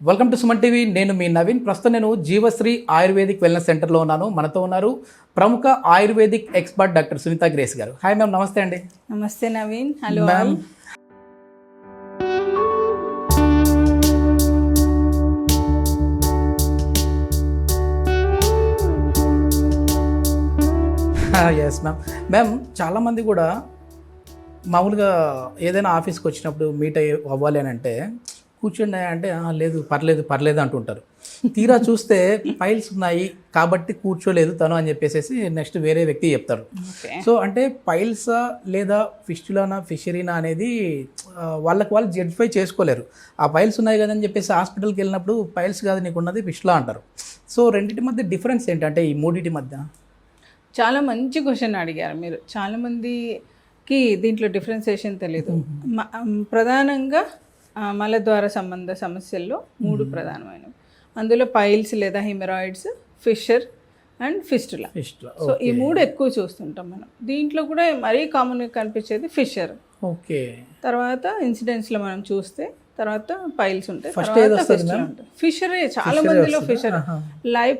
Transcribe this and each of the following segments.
Welcome to Suman TV. నేను మీ నవీన్. ప్రస్తుతం నేను జీవశ్రీ ఆయుర్వేదిక్ వెల్నెస్ సెంటర్లో ఉన్నాను. మనతో ఉన్నారు ప్రముఖ Ayurvedic expert doctor Sunitha Grace garu. Hi ma'am, నమస్తే అండి. నమస్తే Naveen. Hello ma'am. Yes ma'am. Ma'am, చాలామంది కూడా మామూలుగా ఏదైనా ఆఫీస్కి వచ్చినప్పుడు మీట్ అవ్వాలి అని అంటే కూర్చోండి అంటే లేదు పర్లేదు అంటుంటారు. తీరా చూస్తే ఫైల్స్ ఉన్నాయి కాబట్టి కూర్చోలేదు తను అని చెప్పేసి నెక్స్ట్ వేరే వ్యక్తి చెప్తారు. సో అంటే ఫైల్సా లేదా ఫిస్టులానా ఫిషరీనా అనేది వాళ్ళకి వాళ్ళు జడ్జిఫై చేసుకోలేరు. ఆ ఫైల్స్ ఉన్నాయి కదని చెప్పేసి హాస్పిటల్కి వెళ్ళినప్పుడు ఫైల్స్ కాదు నీకు ఉన్నది ఫిష్లా అంటారు. సో రెండింటి మధ్య డిఫరెన్స్ ఏంటంటే ఈ మూడింటి మధ్య? చాలా మంచి క్వశ్చన్ అడిగారు మీరు. చాలామందికి దీంట్లో డిఫరెన్సియేషన్ తెలియదు. ప్రధానంగా మలద్వార సంబంధ సమస్యల్లో మూడు ప్రధానమైనవి. అందులో పైల్స్ లేదా హిమెరాయిడ్స్, ఫిషర్ అండ్ ఫిస్టులా. సో ఈ మూడు ఎక్కువ చూస్తుంటాం మనం. దీంట్లో కూడా మరీ కామన్గా కనిపించేది ఫిషర్. ఓకే. తర్వాత ఇన్సిడెంట్స్లో మనం చూస్తే తర్వాత పైల్స్ ఉంటాయి, ఫస్ట్ ఫిషరే. చాలా మందిలో ఫిషర్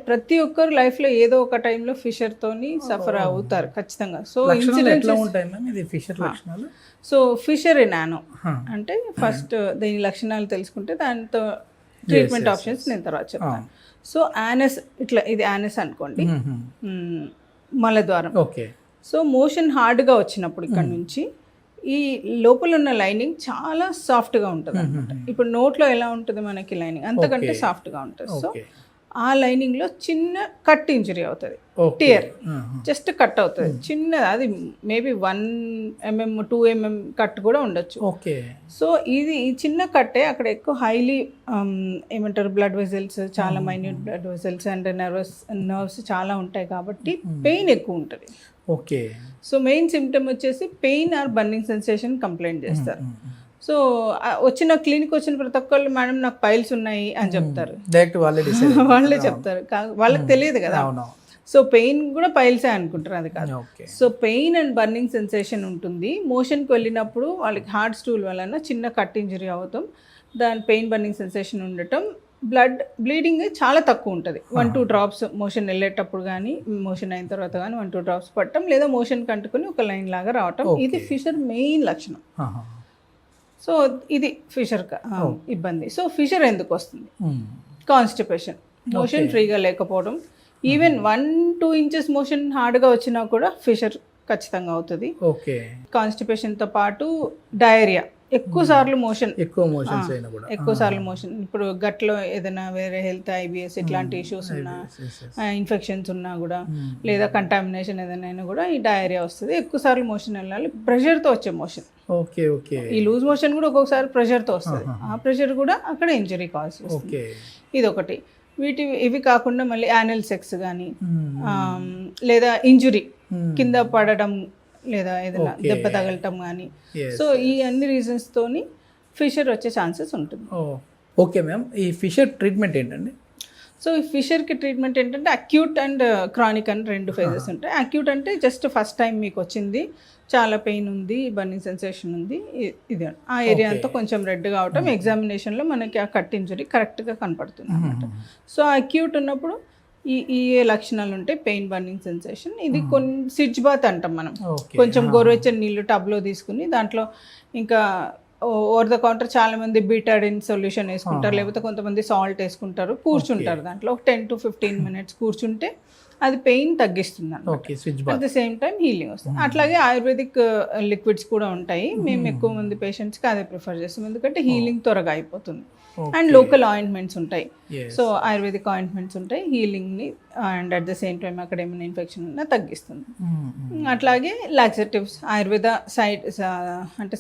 ప్రతి ఒక్కరు లైఫ్లో ఏదో ఒక టైంలో ఫిషర్ తోని సఫర్ అవుతారు ఖచ్చితంగా. సో సో ఫిషర్ నానో అంటే ఫస్ట్ దీని లక్షణాలు తెలుసుకుంటే దాంతో ట్రీట్మెంట్ ఆప్షన్స్ నేను తర్వాత చెప్తాను. సో యానస్, ఇట్లా ఇది యానస్ అనుకోండి, మలద్వారం. ఓకే. సో మోషన్ హార్డ్గా వచ్చినప్పుడు ఇక్కడ నుంచి ఈ లోపల ఉన్న లైనింగ్ చాలా సాఫ్ట్గా ఉంటుంది అనమాట. ఇప్పుడు నోట్లో ఎలా ఉంటుంది మనకి లైనింగ్, అంతకంటే సాఫ్ట్గా ఉంటుంది. సో ఆ లైనింగ్లో చిన్న కట్ ఇంజరీ అవుతుంది, టియర్ జస్ట్ కట్ అవుతుంది చిన్నది. అది మేబీ 1 mm 2 mm కట్ కూడా ఉండొచ్చు. ఓకే. సో ఇది ఈ చిన్న కట్టే అక్కడ ఎక్కువ హైలీ ఏమంటారు బ్లడ్ వెజల్స్, చాలా minute blood vessels and nerves చాలా ఉంటాయి కాబట్టి పెయిన్ ఎక్కువ ఉంటుంది. ఓకే. సో మెయిన్ సిమ్టమ్ వచ్చేసి pain or burning sensation complaint చేస్తారు. సో క్లినిక్ వచ్చిన ప్రతి ఒక్కళ్ళు మేడం నాకు పైల్స్ ఉన్నాయి అని చెప్తారు. వాళ్ళే చెప్తారు, వాళ్ళకి తెలియదు కదా. సో పెయిన్ కూడా పైల్సే అనుకుంటారు, అది కాదు. So pain and burning sensation ఉంటుంది. మోషన్కి వెళ్ళినప్పుడు వాళ్ళకి హార్డ్ స్టూల్ వలన చిన్న కట్ ఇంజరీ అవుతాం, దాని పెయిన్ బర్నింగ్ సెన్సేషన్ ఉండటం, బ్లీడింగ్ చాలా తక్కువ ఉంటుంది. 1-2 drops మోషన్ వెళ్ళేటప్పుడు కానీ మోషన్ అయిన తర్వాత కానీ 1-2 drops పట్టడం, లేదా మోషన్ కంటుకుని ఒక లైన్ లాగా రావటం. ఇది ఫిషర్ మెయిన్ లక్షణం. సో ఇది ఫిషర్ ఇబ్బంది. సో ఫిషర్ ఎందుకు వస్తుంది? కాన్స్టిపేషన్, మోషన్ ఫ్రీగా లేకపోవడం. ఈవెన్ 1-2 inches మోషన్ హార్డ్గా వచ్చినా కూడా ఫిషర్ ఖచ్చితంగా అవుతుంది. ఓకే. కాన్స్టిపేషన్తో పాటు డయేరియా, ఎక్కువ సార్లు మోషన్, ఇప్పుడు గట్లో ఏదైనా వేరే హెల్త్ IBS ఇట్లాంటి ఇష్యూస్ ఉన్నా, ఇన్ఫెక్షన్స్ ఉన్నా కూడా, లేదా కంటామినేషన్ ఏదైనా అయినా కూడా ఈ డయేరియా వస్తుంది. ఎక్కువ సార్లు మోషన్ వెళ్ళాలి, ప్రెషర్తో వచ్చే మోషన్. ఓకే. ఓకే. ఈ లూజ్ మోషన్ కూడా ఒక్కొక్కసారి ప్రెషర్తో వస్తుంది. ఆ ప్రెషర్ కూడా అక్కడ ఇంజరీ కాజ్ చేస్తుంది. ఇది ఒకటి. ఇవి కాకుండా మళ్ళీ యానల్ సెక్స్ కానీ, లేదా ఇంజురీ కింద పడడం, లేదా ఏదైనా దెబ్బ తగలటం కానీ. సో ఈ అన్ని రీజన్స్ తోని ఫిషర్ వచ్చే ఛాన్సెస్ ఉంటుంది. ఓకే మ్యామ్, ఈ ఫిషర్ ట్రీట్మెంట్ ఏంటండి? సో ఈ ఫిషర్కి ట్రీట్మెంట్ ఏంటంటే అక్యూట్ అండ్ క్రానిక్ అని 2 phases ఉంటాయి. అక్యూట్ అంటే జస్ట్ ఫస్ట్ టైం మీకు వచ్చింది, చాలా పెయిన్ ఉంది, బర్నింగ్ సెన్సేషన్ ఉంది, ఇది ఆ ఏరియా అంతా కొంచెం రెడ్ కావటం, ఎగ్జామినేషన్లో మనకి ఆ కట్ ఇంజరీ కరెక్ట్గా కనపడుతుంది అన్నమాట. సో అక్యూట్ ఉన్నప్పుడు ఈ లక్షణాలు ఉంటాయి, పెయిన్, బర్నింగ్ సెన్సేషన్. ఇది కొన్ని సిడ్జ్ బాత్ అంటాం మనం. కొంచెం గోరువెచ్చని నీళ్ళు టబ్లో తీసుకుని దాంట్లో ఇంకా ఓవర్ ద కౌంటర్ చాలా మంది బీటాడిన్ సొల్యూషన్ వేసుకుంటారు, లేకపోతే కొంతమంది సాల్ట్ వేసుకుంటారు, కూర్చుంటారు దాంట్లో ఒక 10 to 15 minutes కూర్చుంటే అది పెయిన్ తగ్గిస్తుంది అన్నమాట. At the same time healing వస్తుంది. అట్లాగే ఆయుర్వేదిక్ లిక్విడ్స్ కూడా ఉంటాయి. మేము ఎక్కువ మంది పేషెంట్స్కి అదే ప్రిఫర్ చేస్తాం, ఎందుకంటే హీలింగ్ త్వరగా అయిపోతుంది. అండ్ లోకల్ ఆయింట్మెంట్స్ ఉంటాయి. సో ఆయుర్వేదిక్ ఆయింట్మెంట్స్ ఉంటాయి, హీలింగ్ని and at the same time అక్కడ ఏమైనా ఇన్ఫెక్షన్ ఉన్నా తగ్గిస్తుంది. అట్లాగే లాక్సేటివ్స్, ఆయుర్వేద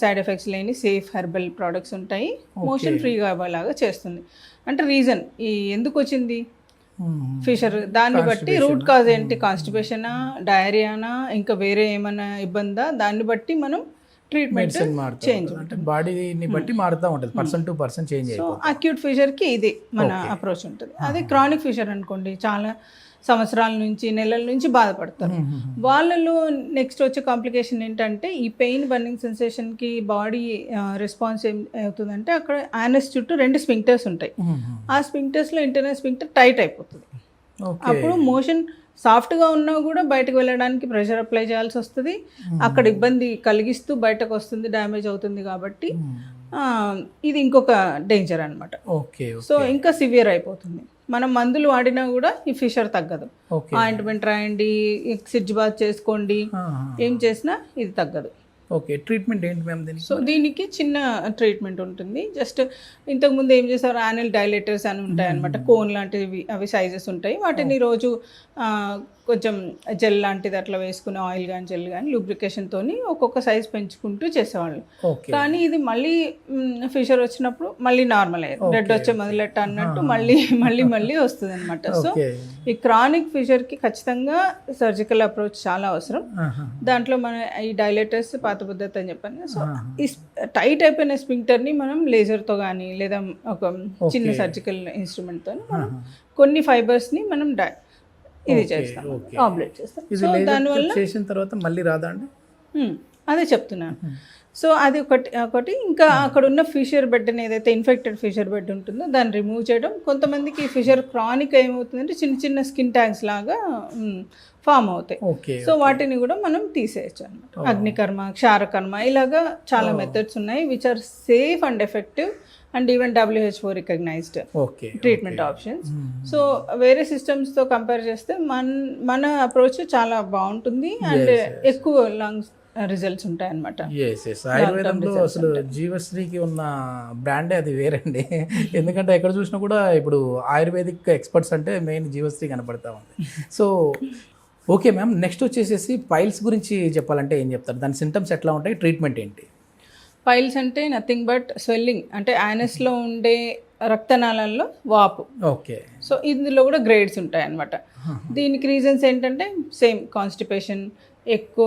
సైడ్ ఎఫెక్ట్స్ లేని సేఫ్ హెర్బల్ ప్రోడక్ట్స్ ఉంటాయి, మోషన్ ఫ్రీగా అవ్వేలాగా చేస్తుంది. అంటే రీజన్ ఎందుకు వచ్చింది ఫిషర్, దాన్ని బట్టి రూట్ కాజ్ ఏంటి, కాన్స్టిపేషనా, డయేరియానా, ఇంకా వేరే ఏమైనా ఇబ్బందా, దాన్ని బట్టి మనం ట్రీట్మెంట్ మెడిసిన్ మారుతా చేంజ్ ఉంటుంది. అంటే బాడీని బట్టి మారుతూ ఉంటుంది, person to person change so అయిపోతుంది. అక్యూట్ ఫిషర్కి ఇది మన అప్రోచ్ ఉంటుంది. అదే క్రానిక్ ఫిషర్ అనుకోండి, చాలా సంవత్సరాల నుంచి నెలల నుంచి బాధపడతారు. వాళ్ళలో నెక్స్ట్ వచ్చే కాంప్లికేషన్ ఏంటంటే ఈ పెయిన్ బర్నింగ్ సెన్సేషన్కి బాడీ రెస్పాన్స్ ఏం అవుతుందంటే అక్కడ యానస్ చుట్టూ 2 స్పింక్టర్స్ ఉంటాయి. ఆ స్పింక్టర్స్లో ఇంటర్నల్ స్పింక్టర్ టైట్ అయిపోతుంది. అప్పుడు మోషన్ సాఫ్ట్గా ఉన్నా కూడా బయటకు వెళ్ళడానికి ప్రెషర్ అప్లై చేయాల్సి వస్తుంది. అక్కడ ఇబ్బంది కలిగిస్తూ బయటకు వస్తుంది, డ్యామేజ్ అవుతుంది. కాబట్టి ఇది ఇంకొక డేంజర్ అనమాట. ఓకే. సో ఇంకా సివియర్ అయిపోతుంది. మనం మందులు వాడినా కూడా ఈ ఫిషర్ తగ్గదు. ఆయింట్మెంట్ రాయండి, సిడ్జ్ బాత్ చేసుకోండి, ఏం చేసినా ఇది తగ్గదు. ఓకే. ట్రీట్మెంట్ ఏంటి మ్యామ్ దీనికి? సో దీనికి చిన్న ట్రీట్మెంట్ ఉంటుంది. జస్ట్ ఇంతకుముందు ఏం చేస్తారు, యానల్ డైలేటర్స్ అని ఉంటాయి అనమాట, కోన్ లాంటివి, అవి సైజెస్ ఉంటాయి. వాటిని రోజు కొంచెం జెల్ లాంటిది అట్లా వేసుకుని, ఆయిల్ కానీ జెల్ కానీ లూబ్రికేషన్తో ఒక్కొక్క సైజ్ పెంచుకుంటూ చేసేవాళ్ళు. కానీ ఇది మళ్ళీ ఫిషర్ వచ్చినప్పుడు మళ్ళీ నార్మల్ అయ్యారు, బ్లడ్ వచ్చే మొదలెట్ట అన్నట్టు మళ్ళీ వస్తుంది అనమాట. సో ఈ క్రానిక్ ఫిషర్కి ఖచ్చితంగా సర్జికల్ అప్రోచ్ చాలా అవసరం. దాంట్లో మన ఈ డైలేటర్స్ పాత పద్ధతి అని చెప్పాను. సో ఈ టైట్ అయిపోయిన స్పింక్టర్ని మనం లేజర్తో కానీ లేదా ఒక చిన్న సర్జికల్ ఇన్స్ట్రుమెంట్తో మనం కొన్ని ఫైబర్స్ని మనం ఇది చేస్తాం, ఆబ్లేట్ చేస్తాం. సో దానివల్ల చేసిన తర్వాత మళ్ళీ రాదా అండి? అదే చెప్తున్నాను. సో అది ఒకటి ఇంకా అక్కడ ఉన్న ఫిషర్ బెడ్ని, ఏదైతే ఇన్ఫెక్టెడ్ ఫిషర్ బెడ్ ఉంటుందో దాన్ని రిమూవ్ చేయడం. కొంతమందికి ఫిషర్ క్రానిక్ ఏమవుతుందంటే చిన్న చిన్న స్కిన్ ట్యాగ్స్ లాగా ఫామ్ అవుతాయి. సో వాటిని కూడా మనం తీసేయచ్చు అనమాట. అగ్నికర్మ, క్షారకర్మ, ఇలాగా చాలా మెథడ్స్ ఉన్నాయి which are safe and effective and even WHO recognised treatment options. So వేరే సిస్టమ్స్తో కంపేర్ చేస్తే మన అప్రోచ్ చాలా బాగుంటుంది అండ్ ఎక్కువ లాంగ్ రిజల్ట్స్ ఉంటాయి అన్నమాట. ఆయుర్వేదంలో అసలు జీవశ్రీకి ఉన్న బ్రాండే అది వేరండి. ఎందుకంటే ఎక్కడ చూసినా కూడా ఇప్పుడు ఆయుర్వేదిక్ ఎక్స్పర్ట్స్ అంటే మెయిన్ జీవశ్రీ కనపడతా ఉంది. సో ఓకే మ్యామ్, నెక్స్ట్ వచ్చేసేసి పైల్స్ గురించి చెప్పాలంటే ఏం చెప్తారు? దాని సింటమ్స్ ఎట్లా ఉంటాయి, ట్రీట్మెంట్ ఏంటి? పైల్స్ అంటే నథింగ్ బట్ స్వెల్లింగ్, అంటే యానస్లో ఉండే రక్తనాళాల్లో వాపు. ఓకే. సో ఇందులో కూడా గ్రేడ్స్ ఉంటాయి అన్నమాట. దీనికి రీజన్స్ ఏంటంటే సేమ్ కాన్స్టిపేషన్, ఎక్కువ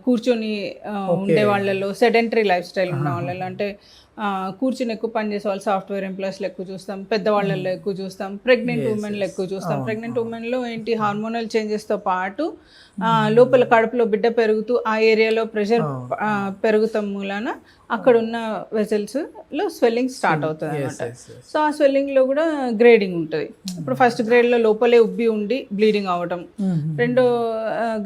కూర్చొని ఉండే వాళ్ళలో, సెడెంటరీ లైఫ్ స్టైల్ ఉన్న వాళ్ళలో, అంటే కూర్చుని ఎక్కువ పని చేసే వాళ్ళు, సాఫ్ట్వేర్ ఎంప్లాయీస్లో ఎక్కువ చూస్తాం, పెద్దవాళ్ళల్లో ఎక్కువ చూస్తాం, ప్రెగ్నెంట్ ఉమెన్లో ఎక్కువ చూస్తాం. ప్రెగ్నెంట్ ఉమెన్లో ఏంటి, హార్మోనల్ చేంజెస్తో పాటు లోపల కడుపులో బిడ్డ పెరుగుతూ ఆ ఏరియాలో ప్రెషర్ పెరుగుతాం మూలాన అక్కడ ఉన్న వెజల్స్లో స్వెల్లింగ్ స్టార్ట్ అవుతుంది అనమాట. సో ఆ స్వెల్లింగ్లో కూడా గ్రేడింగ్ ఉంటుంది. ఇప్పుడు ఫస్ట్ గ్రేడ్లో లోపలే ఉబ్బి ఉండి బ్లీడింగ్ అవ్వటం, రెండో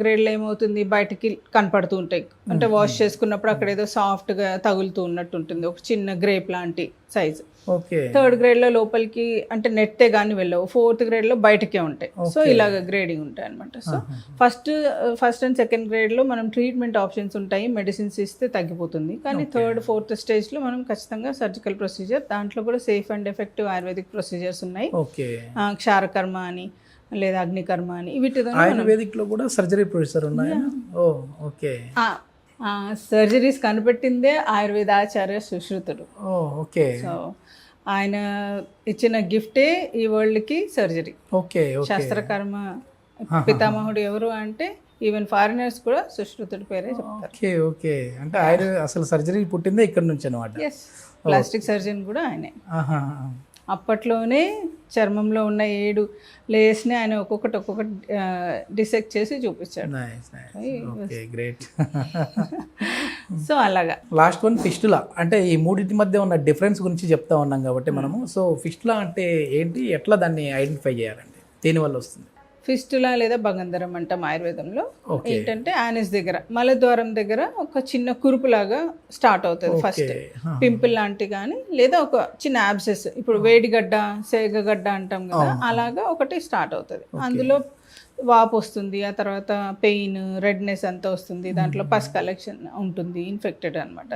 గ్రేడ్లో ఏమవుతుంది, బయటికి కనపడుతూ ఉంటాయి, అంటే వాష్ చేసుకున్నప్పుడు అక్కడ ఏదో సాఫ్ట్గా తగులుతూ ఉన్నట్టు ఉంటుంది, ఒక చిన్న గ్రేప్ లాంటి సైజు. థర్డ్ గ్రేడ్లో లోపలికి అంటే నెట్టే కానీ వెళ్ళవు, ఫోర్త్ గ్రేడ్లో బయటకే ఉంటాయి. సో ఇలాగ గ్రేడింగ్ ఉంటాయి అనమాట. సో ఫస్ట్ అండ్ సెకండ్ గ్రేడ్లో మనం ట్రీట్మెంట్ ఆప్షన్స్ ఉంటాయి, మెడిసిన్స్ ఇస్తే తగ్గిపోతుంది. కానీ థర్డ్ ఫోర్త్ స్టేజ్లో మనం ఖచ్చితంగా సర్జికల్ ప్రొసీజర్, దాంట్లో కూడా safe and effective ayurvedic procedures ఉన్నాయి. క్షారకర్మ అని లేదా అగ్నికర్మ అని, వీటితో ఆయుర్వేదిక్లో కూడా సర్జరీ ప్రొసీజర్ ఉన్నాయి. ఓకే. సర్జరీస్ కనిపెట్టిందే ఆయుర్వేదాచార్య సుశ్రుతుడు. ఓకే. సో ఆయన ఇచ్చిన గిఫ్టే ఈ వరల్డ్కి సర్జరీ. ఓకే. శాస్త్రకర్మ పితామహుడు ఎవరు అంటే ఈవెన్ ఫారినర్స్ కూడా సుశ్రుతుడి పేరే చెప్తారు. ఓకే. ఓకే. అంటే ఆయన అసలు సర్జరీ పుట్టిందే ఇక్కడ నుంచి అనమాట. ఎస్, ప్లాస్టిక్ సర్జన్ కూడా ఆయనే. అప్పట్లోనే చర్మంలో ఉన్న 7 లేయర్స్ని ఆయన ఒక్కొక్కటి డిసెక్ట్ చేసి చూపించాడు. గ్రేట్. సో అలాగా లాస్ట్ వన్ ఫిస్టులా, అంటే ఈ మూడింటి మధ్య ఉన్న డిఫరెన్స్ గురించి చెప్తా ఉన్నాం కాబట్టి మనము. సో ఫిస్టులా అంటే ఏంటి, ఎట్లా దాన్ని ఐడెంటిఫై చేయాలండి, దేనివల్ల వస్తుంది? ఫిస్టులా లేదా భగంధరం అంటాం ఆయుర్వేదంలో. ఏంటంటే యానస్ దగ్గర, మలద్వారం దగ్గర ఒక చిన్న కురుపులాగా స్టార్ట్ అవుతుంది. ఫస్ట్ పింపుల్ లాంటి కానీ లేదా ఒక చిన్న యాబ్సెస్, ఇప్పుడు వేడిగడ్డ, సేగగడ్డ అంటాం కదా, అలాగా ఒకటి స్టార్ట్ అవుతుంది. అందులో వాపు వస్తుంది, ఆ తర్వాత పెయిన్, రెడ్నెస్ అంతా వస్తుంది, దాంట్లో పస్ కలెక్షన్ ఉంటుంది, ఇన్ఫెక్టెడ్ అనమాట.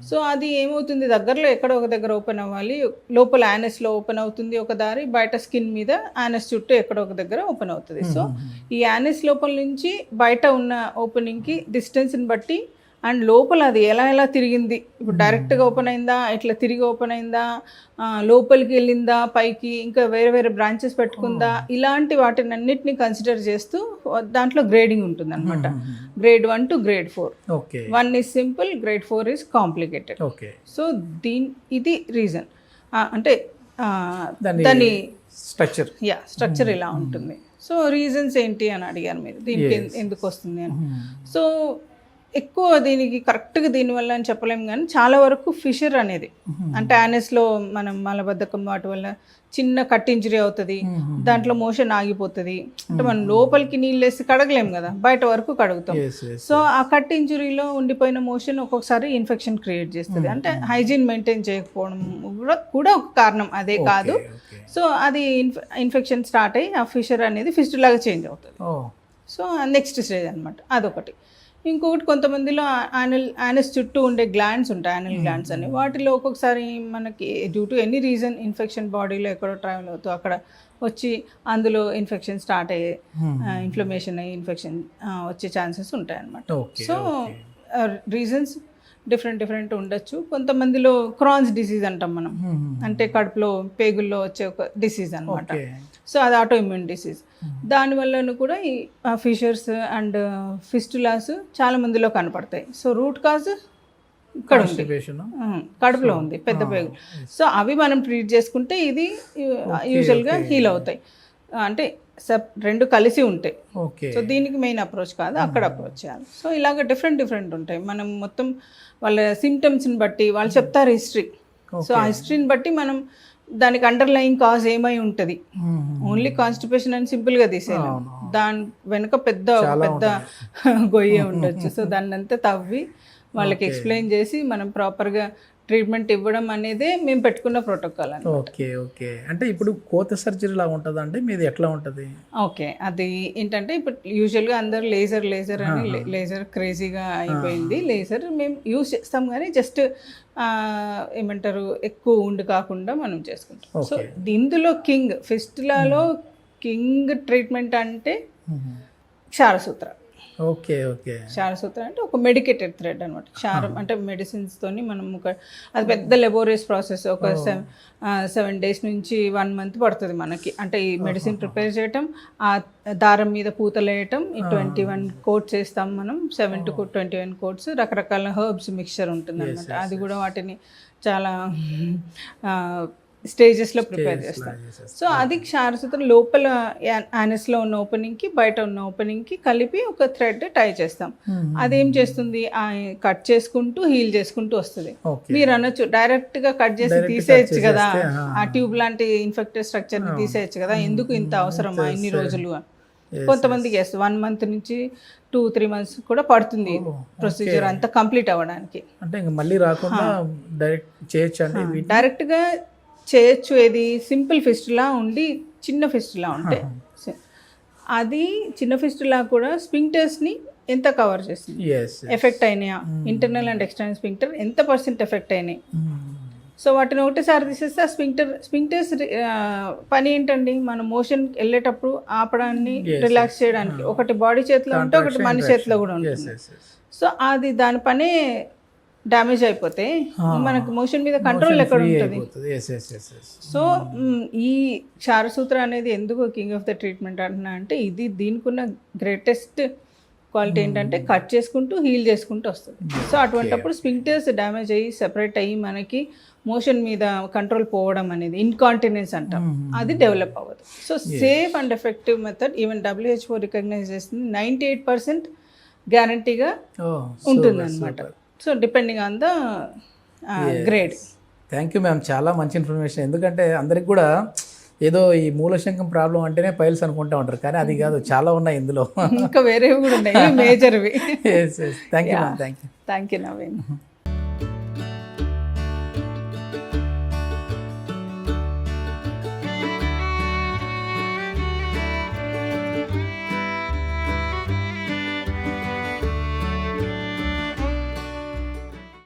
సో అది ఏమవుతుంది, దగ్గరలో ఎక్కడో ఒక దగ్గర ఓపెన్ అవ్వాలి, లోపల యానస్లో ఓపెన్ అవుతుంది ఒక దారి, బయట స్కిన్ మీద యానస్ చుట్టూ ఎక్కడో ఒక దగ్గర ఓపెన్ అవుతుంది. సో ఈ యానస్ లోపల నుంచి బయట ఉన్న ఓపెనింగ్కి డిస్టెన్స్ని బట్టి అండ్ లోపల అది ఎలా తిరిగింది, ఇప్పుడు డైరెక్ట్గా ఓపెన్ అయిందా, ఇట్లా తిరిగి ఓపెన్ అయిందా, లోపలికి వెళ్ళిందా, పైకి ఇంకా వేరే వేరే బ్రాంచెస్ పెట్టుకుందా, ఇలాంటి వాటిని అన్నిటిని కన్సిడర్ చేస్తూ దాంట్లో గ్రేడింగ్ ఉంటుంది అనమాట. Grade 1 to grade 4. Okay 1 is simple, grade 4 is complicated. Okay. So ఇది రీజన్, అంటే దాని స్ట్రక్చర్ ఇలా ఉంటుంది. సో రీజన్స్ ఏంటి అని అడిగారు మీరు, దీనికి ఎందుకు వస్తుంది అని. సో ఎక్కువ దీనికి కరెక్ట్గా దీనివల్ల అని చెప్పలేము, కానీ చాలా వరకు ఫిషర్ అనేది అంటే యానస్లో మనం మలబద్ధకం వాటి వల్ల చిన్న కట్ ఇంజరీ అవుతుంది, దాంట్లో మోషన్ ఆగిపోతుంది. అంటే మనం లోపలికి నీళ్ళు వేసి కడగలేము కదా, బయట వరకు కడుగుతాం. సో ఆ కట్ ఇంజరీలో ఉండిపోయిన మోషన్ ఒక్కొక్కసారి ఇన్ఫెక్షన్ క్రియేట్ చేస్తుంది. అంటే హైజీన్ మెయింటైన్ చేయకపోవడం కూడా ఒక కారణం, అదే కాదు. సో అది ఇన్ఫెక్షన్ స్టార్ట్ అయ్యి ఆ ఫిషర్ అనేది ఫిస్టులాగా చేంజ్ అవుతుంది. సో నెక్స్ట్ స్టేజ్ అనమాట, అదొకటి. ఇంకొకటి కొంతమందిలో యానస్ చుట్టూ ఉండే గ్లాండ్స్ ఉంటాయి, యానల్ గ్లాండ్స్ అని. వాటిలో ఒక్కొక్కసారి మనకి due to any reason infection బాడీలో ఎక్కడో ట్రావెల్ అవుతూ అక్కడ వచ్చి అందులో ఇన్ఫెక్షన్ స్టార్ట్ అయ్యే, ఇన్ఫ్లమేషన్ అయ్యి ఇన్ఫెక్షన్ వచ్చే ఛాన్సెస్ ఉంటాయి అన్నమాట. సో రీజన్స్ డిఫరెంట్ ఉండొచ్చు. కొంతమందిలో క్రాన్స్ డిసీజ్ అంటాం మనం, అంటే కడుపులో పేగుల్లో వచ్చే ఒక డిసీజ్ అనమాట. సో అది ఆటో ఇమ్యూన్ డిసీజ్. దానివల్ల కూడా ఈ ఫిషర్స్ అండ్ ఫిస్టులాస్ చాలా మందిలో కనపడతాయి. సో రూట్ కాజ్ ఇక్కడ ఉంది, కడుపులో ఉంది, పెద్ద పేగు. సో అవి మనం ట్రీట్ చేసుకుంటే ఇది యూజువల్గా హీల్ అవుతాయి. అంటే రెండు కలిసి ఉంటాయి. సో దీనికి మెయిన్ అప్రోచ్ కాదు, అక్కడ అప్రోచ్ చేయాలి. సో ఇలాగ డిఫరెంట్ ఉంటాయి. మనం మొత్తం వాళ్ళ సిమ్టమ్స్ని బట్టి వాళ్ళు చెప్తారు హిస్టరీ. సో ఆ హిస్టరీని బట్టి మనం దానికి అండర్లైన్ కాజ్ ఏమై ఉంటుంది. ఓన్లీ కాన్స్టిపేషన్ అని సింపుల్గా తీసేయాలి, దాని వెనుక పెద్ద గొయ్యే ఉండొచ్చు. సో దాన్ని అంతా తవ్వి వాళ్ళకి ఎక్స్ప్లెయిన్ చేసి మనం ప్రాపర్గా ట్రీట్మెంట్ ఇవ్వడం అనేదే మేము పెట్టుకున్న ప్రోటోకాల్ అని. ఓకే. అంటే ఇప్పుడు కోత సర్జరీ లాగా ఉంటుందా అంటే మీది ఎట్లా ఉంటుంది? ఓకే, అది ఏంటంటే ఇప్పుడు యూజువల్గా అందరు లేజర్ అని లేజర్ క్రేజీగా అయిపోయింది. లేజర్ మేము యూజ్ చేస్తాం కానీ జస్ట్ ఏమంటారు ఎక్కువ ఉండి కాకుండా మనం చేసుకుంటాం. సో ఇందులో ఫిస్టులాలో కింగ్ ట్రీట్మెంట్ అంటే క్షారసూత్ర. ఓకే. క్షారసూత్ర అంటే ఒక మెడికేటెడ్ థ్రెడ్ అనమాట. క్షారం అంటే మెడిసిన్స్తోని మనం అది పెద్ద లెబోరియస్ ప్రాసెస్. ఒక 7 days నుంచి 1 month పడుతుంది మనకి. అంటే ఈ మెడిసిన్ ప్రిపేర్ చేయటం, ఆ దారం మీద పూతలు వేయటం, ఈ 21 coats వేస్తాం మనం, 7 to 21 coats. రకరకాల హర్బ్స్ మిక్చర్ ఉంటుంది అనమాట. అది కూడా వాటిని చాలా స్టేజెస్లో ప్రిపేర్ చేస్తాం. సో అది క్షారసూత్రం లోపల యానస్లో ఉన్న ఓపెనింగ్కి బయట ఉన్న ఓపెనింగ్కి కలిపి ఒక థ్రెడ్ టై చేస్తాం. అదేం చేస్తుంది, కట్ చేసుకుంటూ హీల్ చేసుకుంటూ వస్తుంది. మీరు అనొచ్చు డైరెక్ట్గా కట్ చేసి తీసేయచ్చు కదా, ఆ ట్యూబ్ లాంటి ఇన్ఫెక్టెడ్ స్ట్రక్చర్ని తీసేయచ్చు కదా, ఎందుకు ఇంత అవసరమా ఇన్ని రోజులు అని. కొంతమందికి వేస్తుంది 1 month నుంచి 2-3 months కూడా పడుతుంది ప్రొసీజర్ అంతా కంప్లీట్ అవ్వడానికి. అంటే ఇంకా మళ్ళీ రాకుండా డైరెక్ట్ చేయొచ్చు అంటే డైరెక్ట్గా చేయొచ్చు. ఏది సింపుల్ ఫిస్టులా ఉండి చిన్న ఫిస్టులా ఉంటే, అది చిన్న ఫిస్టులా కూడా స్పింక్టర్స్ని ఎంత కవర్ చేస్తుంది, ఎఫెక్ట్ అయినాయా, ఇంటర్నల్ అండ్ ఎక్స్టర్నల్ స్పింక్టర్ ఎంత % ఎఫెక్ట్ అయినాయి. సో వాటిని ఒకటేసారి తీసేస్తే ఆ స్పింక్టర్స్ పని ఏంటండి, మన మోషన్ వెళ్ళేటప్పుడు ఆపడాన్ని రిలాక్స్ చేయడానికి. ఒకటి బాడీ చేతిలో ఉంటే ఒకటి మనిషి చేతిలో కూడా ఉంటుంది. సో అది దాని పనే డ్యామేజ్ అయిపోతే మనకు మోషన్ మీద కంట్రోల్ ఎక్కడ ఉంటుంది. సో ఈ క్షారసూత్ర అనేది ఎందుకు కింగ్ ఆఫ్ ద ట్రీట్మెంట్ అంటున్నా అంటే ఇది దీనికి ఉన్న గ్రేటెస్ట్ క్వాలిటీ ఏంటంటే కట్ చేసుకుంటూ హీల్ చేసుకుంటూ వస్తుంది. సో అటువంటిప్పుడు స్పింక్టర్స్ డ్యామేజ్ అయ్యి సెపరేట్ అయ్యి మనకి మోషన్ మీద కంట్రోల్ పోవడం అనేది ఇన్కాంటినెన్స్ అంటాం, అది డెవలప్ అవ్వదు. So safe and effective method even WHO recognise చేస్తుంది, 98% గ్యారంటీగా ఉంటుంది అనమాట. So depending on the grade. Thank you ma'am, చాలా మంచి ఇన్ఫర్మేషన్. ఎందుకంటే అందరికి కూడా ఏదో ఈ మూలశంకం ప్రాబ్లం అంటేనే పైల్స్ అనుకుంటా ఉంటారు, కానీ అది కాదు, చాలా ఉన్నాయి ఇందులో, ఇంకా వేరేవి కూడా ఉన్నాయి మేజర్వి. Thank you ma'am. Thank you Naveen.